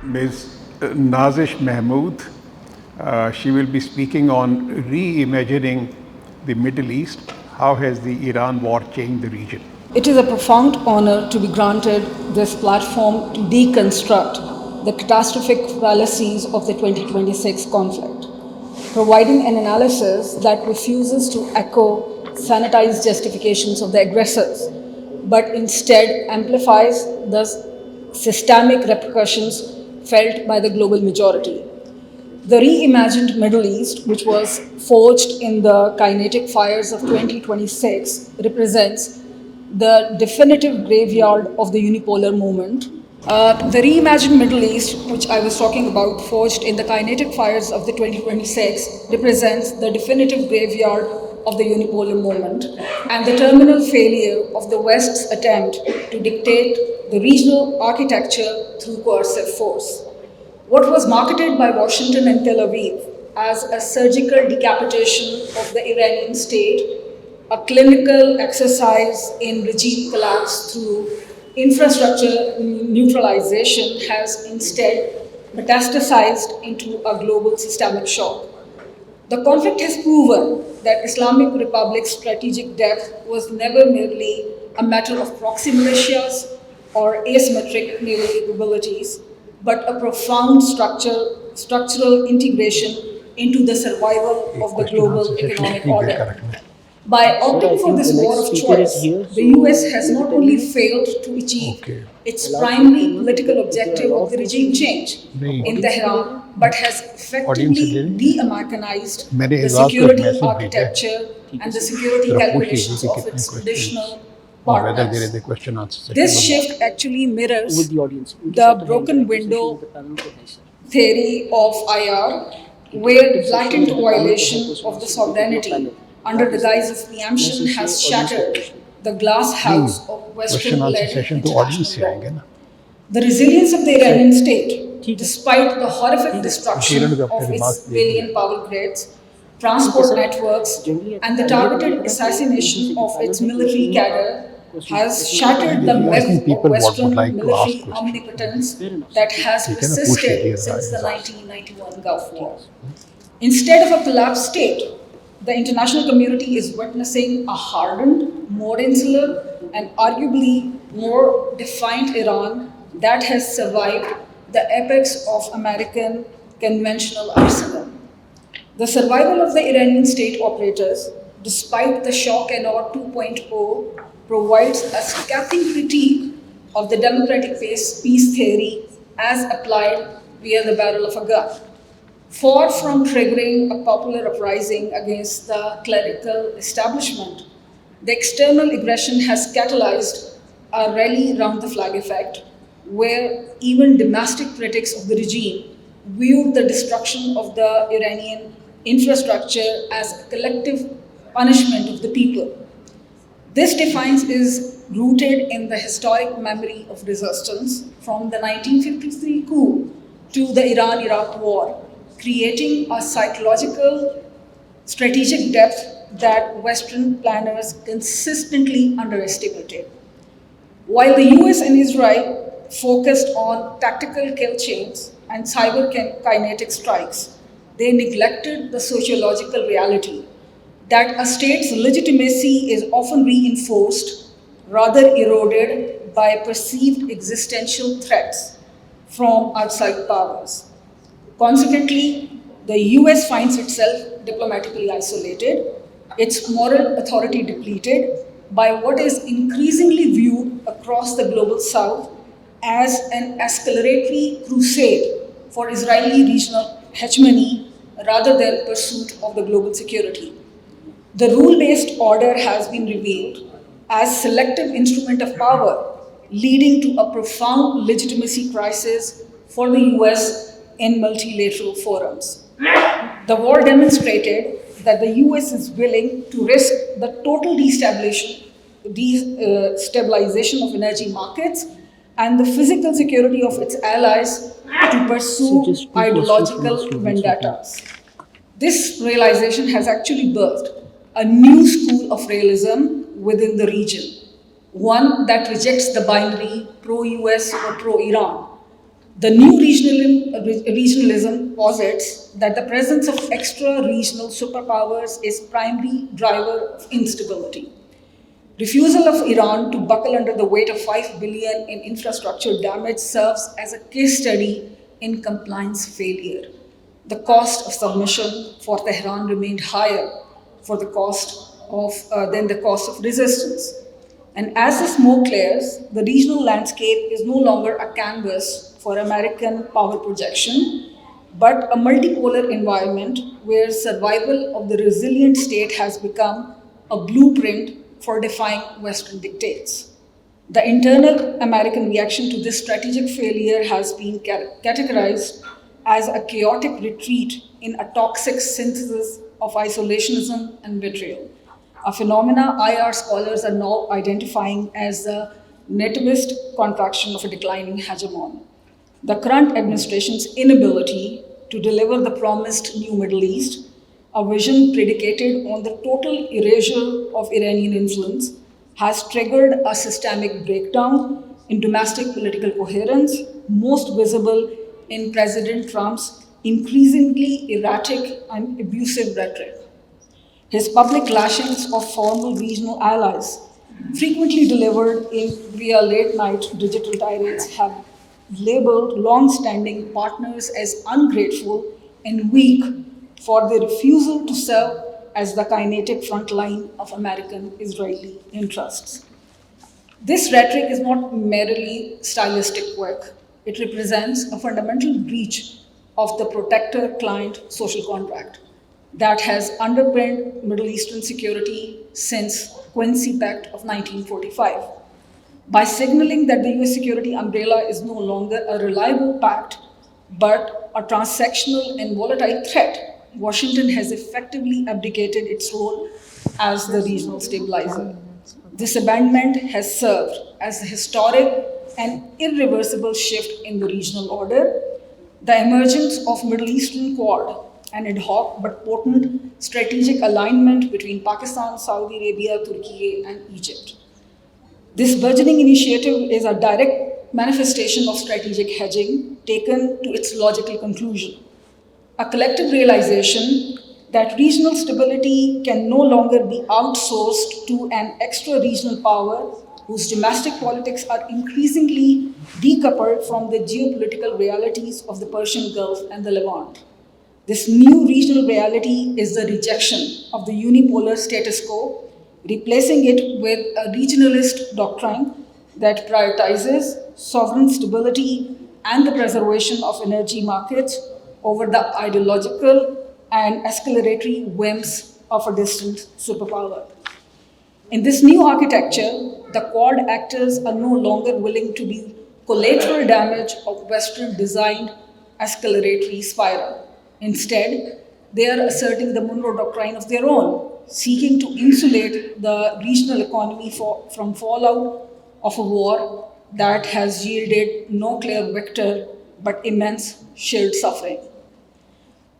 Ms. Nazish Mahmood. She will be speaking on reimagining the Middle East. How has the Iran war changed the region? It is a profound honor to be granted this platform to deconstruct the catastrophic fallacies of the 2026 conflict, providing an analysis that refuses to echo sanitized justifications of the aggressors, but instead amplifies the systemic repercussions felt by the global majority. The reimagined Middle East, which was forged in the kinetic fires of 2026, represents the definitive graveyard of the unipolar movement. The reimagined Middle East, which I was talking about, forged in the kinetic fires of the 2026, represents the definitive graveyard of the unipolar movement and the terminal failure of the West's attempt to dictate the regional architecture through coercive force. What was marketed by Washington and Tel Aviv as a surgical decapitation of the Iranian state, a clinical exercise in regime collapse through infrastructure neutralization, has instead metastasized into a global systemic shock. The conflict has proven that Islamic Republic's strategic depth was never merely a matter of proxy militias or asymmetric naval capabilities, but a profound structural integration into the survival of the global economic order. By opting for this war of choice, the US has not only failed to achieve its primary political objective of the regime change in Tehran, but has effectively de-Americanized the security architecture and the security calculations of its traditional partners. This shift actually mirrors the broken window theory of IR, where blatant violation of the sovereignty under the guise of preemption has shattered the glass house of Western-led international law. The resilience of the Iranian state, despite the horrific destruction of its alien power grids, transport networks, and the targeted assassination of its military cadre, has shattered the myth of Western military omnipotence that has persisted since the 1991 Gulf War. Instead of a collapsed state, the international community is witnessing a hardened, more insular, and arguably more defiant Iran that has survived the apex of American conventional arsenal. The survival of the Iranian state operators, despite the shock and awe 2.0, provides a scathing critique of the democratic peace theory as applied via the barrel of a gun. Far from triggering a popular uprising against the clerical establishment, the external aggression has catalyzed a rally round the flag effect, where even domestic critics of the regime viewed the destruction of the Iranian infrastructure as a collective punishment of the people. This defiance is rooted in the historic memory of resistance from the 1953 coup to the Iran-Iraq war, creating a psychological strategic depth that Western planners consistently underestimated. While the US and Israel focused on tactical kill chains and cyber kinetic strikes, they neglected the sociological reality that a state's legitimacy is often reinforced, rather eroded, by perceived existential threats from outside powers. Consequently, the US finds itself diplomatically isolated, its moral authority depleted by what is increasingly viewed across the global south as an escalatory crusade for Israeli regional hegemony rather than pursuit of the global security. The rule-based order has been revealed as selective instrument of power, leading to a profound legitimacy crisis for the US in multilateral forums. The war demonstrated that the US is willing to risk the total destabilization of energy markets and the physical security of its allies to pursue ideological vendettas. This realization has actually birthed a new school of realism within the region, one that rejects the binary pro-US or pro-Iran. The new regionalism posits that the presence of extra-regional superpowers is primary driver of instability. Refusal of Iran to buckle under the weight of 5 billion in infrastructure damage serves as a case study in compliance failure. The cost of submission for Tehran remained higher than the cost of resistance. And as the smoke clears, the regional landscape is no longer a canvas for American power projection, but a multipolar environment where survival of the resilient state has become a blueprint for defying Western dictates. The internal American reaction to this strategic failure has been categorized as a chaotic retreat in a toxic synthesis of isolationism and betrayal, a phenomena IR scholars are now identifying as the nativist contraction of a declining hegemon. The current administration's inability to deliver the promised new Middle East, a vision predicated on the total erasure of Iranian influence, has triggered a systemic breakdown in domestic political coherence, most visible in President Trump's increasingly erratic and abusive rhetoric. His public lashings of former regional allies, frequently delivered via late-night digital tirades, have labeled long-standing partners as ungrateful and weak for their refusal to serve as the kinetic front line of American-Israeli interests. This rhetoric is not merely stylistic work. It represents a fundamental breach of the protector-client social contract that has underpinned Middle Eastern security since Quincy Pact of 1945. By signaling that the US security umbrella is no longer a reliable pact, but a transactional and volatile threat, Washington has effectively abdicated its role as the regional stabilizer. This abandonment has served as a historic and irreversible shift in the regional order. The emergence of Middle Eastern Quad, an ad hoc but potent strategic alignment between Pakistan, Saudi Arabia, Turkey, and Egypt. This burgeoning initiative is a direct manifestation of strategic hedging taken to its logical conclusion. A collective realization that regional stability can no longer be outsourced to an extra-regional power whose domestic politics are increasingly decoupled from the geopolitical realities of the Persian Gulf and the Levant. This new regional reality is the rejection of the unipolar status quo, replacing it with a regionalist doctrine that prioritizes sovereign stability and the preservation of energy markets over the ideological and escalatory whims of a distant superpower. In this new architecture, the Quad actors are no longer willing to be collateral damage of Western designed escalatory spiral. Instead, they are asserting the Monroe Doctrine of their own, seeking to insulate the regional economy from fallout of a war that has yielded no clear victor but immense shared suffering.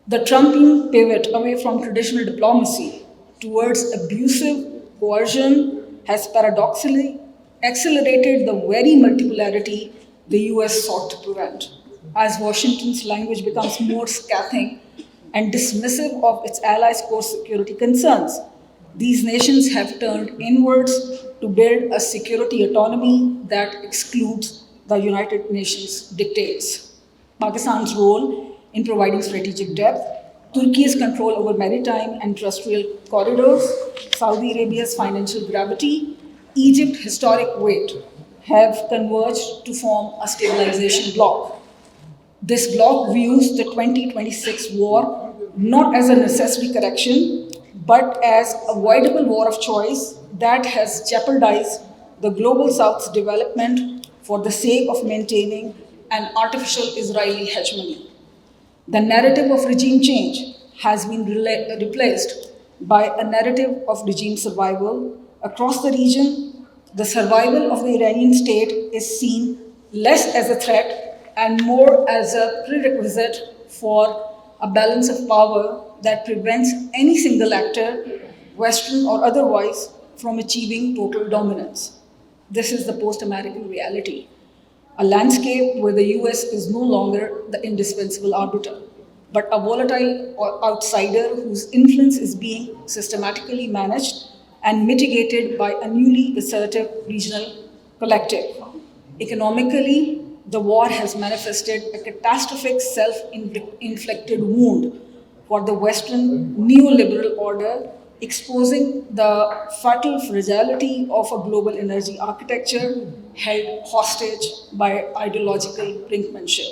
The Trumpian pivot away from traditional diplomacy towards abusive coercion has paradoxically accelerated the very multipolarity the US sought to prevent. As Washington's language becomes more scathing and dismissive of its allies' core security concerns, these nations have turned inwards to build a security autonomy that excludes the United Nations dictates. Pakistan's role in providing strategic depth, Turkey's control over maritime and terrestrial corridors, Saudi Arabia's financial gravity, Egypt's historic weight have converged to form a stabilization bloc. This bloc views the 2026 war not as a necessary correction, but as a avoidable war of choice that has jeopardized the global South's development for the sake of maintaining an artificial Israeli hegemony. The narrative of regime change has been replaced by a narrative of regime survival. Across the region, the survival of the Iranian state is seen less as a threat and more as a prerequisite for a balance of power that prevents any single actor, Western or otherwise, from achieving total dominance. This is the post-American reality. a landscape where the US is no longer the indispensable arbiter, but a volatile outsider whose influence is being systematically managed and mitigated by a newly assertive regional collective. Economically, the war has manifested a catastrophic self inflicted wound for the Western neoliberal order, exposing the fatal fragility of a global energy architecture held hostage by ideological brinkmanship.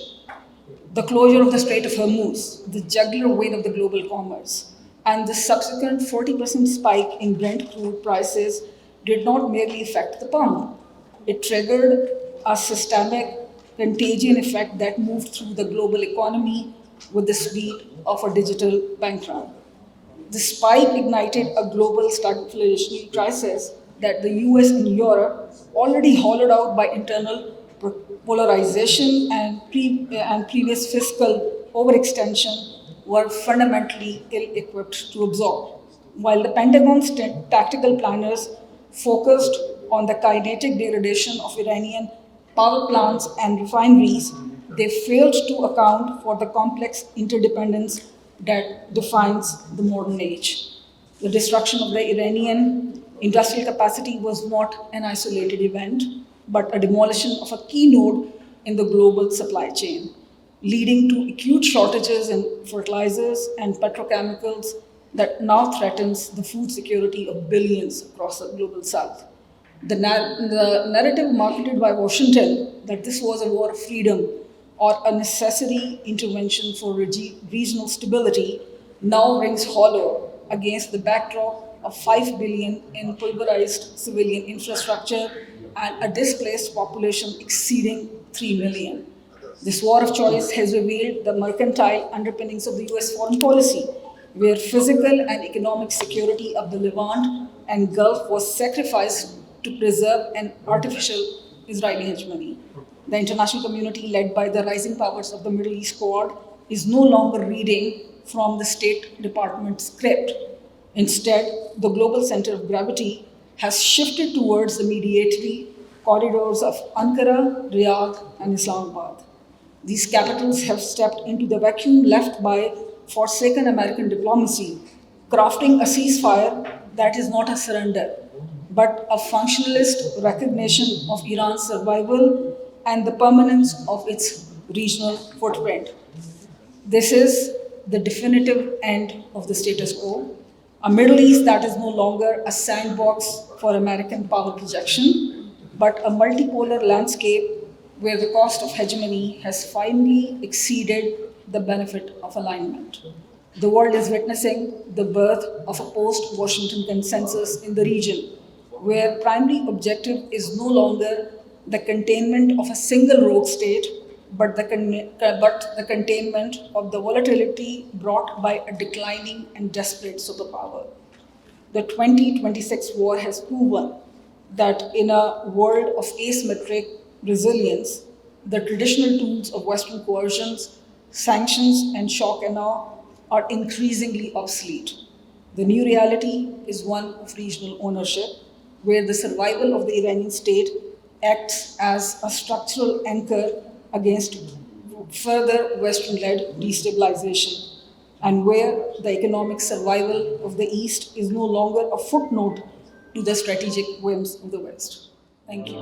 The closure of the Strait of Hormuz, the jugular vein of the global commerce, and the subsequent 40% spike in Brent crude prices did not merely affect the pump. It triggered a systemic contagion effect that moved through the global economy with the speed of a digital bank run. The spike ignited a global stagflationary crisis that the US and Europe, already hollowed out by internal polarization and previous fiscal overextension, were fundamentally ill equipped to absorb. While the Pentagon's tactical planners focused on the kinetic degradation of Iranian power plants and refineries, they failed to account for the complex interdependence that defines the modern age. The destruction of the Iranian industrial capacity was not an isolated event, but a demolition of a key node in the global supply chain, leading to acute shortages in fertilizers and petrochemicals that now threatens the food security of billions across the global south. The narrative marketed by Washington that this was a war of freedom or a necessary intervention for regional stability now rings hollow against the backdrop of 5 billion in pulverized civilian infrastructure and a displaced population exceeding 3 million. This war of choice has revealed the mercantile underpinnings of the US foreign policy, where physical and economic security of the Levant and Gulf was sacrificed to preserve an artificial Israeli hegemony. The international community, led by the rising powers of the Middle East Quad, is no longer reading from the State Department script. Instead, the global center of gravity has shifted towards the mediatory corridors of Ankara, Riyadh, and Islamabad. These capitals have stepped into the vacuum left by forsaken American diplomacy, crafting a ceasefire that is not a surrender, but a functionalist recognition of Iran's survival and the permanence of its regional footprint. This is the definitive end of the status quo, a Middle East that is no longer a sandbox for American power projection, but a multipolar landscape where the cost of hegemony has finally exceeded the benefit of alignment. The world is witnessing the birth of a post-Washington consensus in the region, where primary objective is no longer the containment of a single rogue state, but the containment of the volatility brought by a declining and desperate superpower. The 2026 war has proven that in a world of asymmetric resilience, the traditional tools of Western coercions, sanctions, and shock and awe are increasingly obsolete. The new reality is one of regional ownership, where the survival of the Iranian state acts as a structural anchor against further Western-led destabilization, and where the economic survival of the East is no longer a footnote to the strategic whims of the West. Thank you.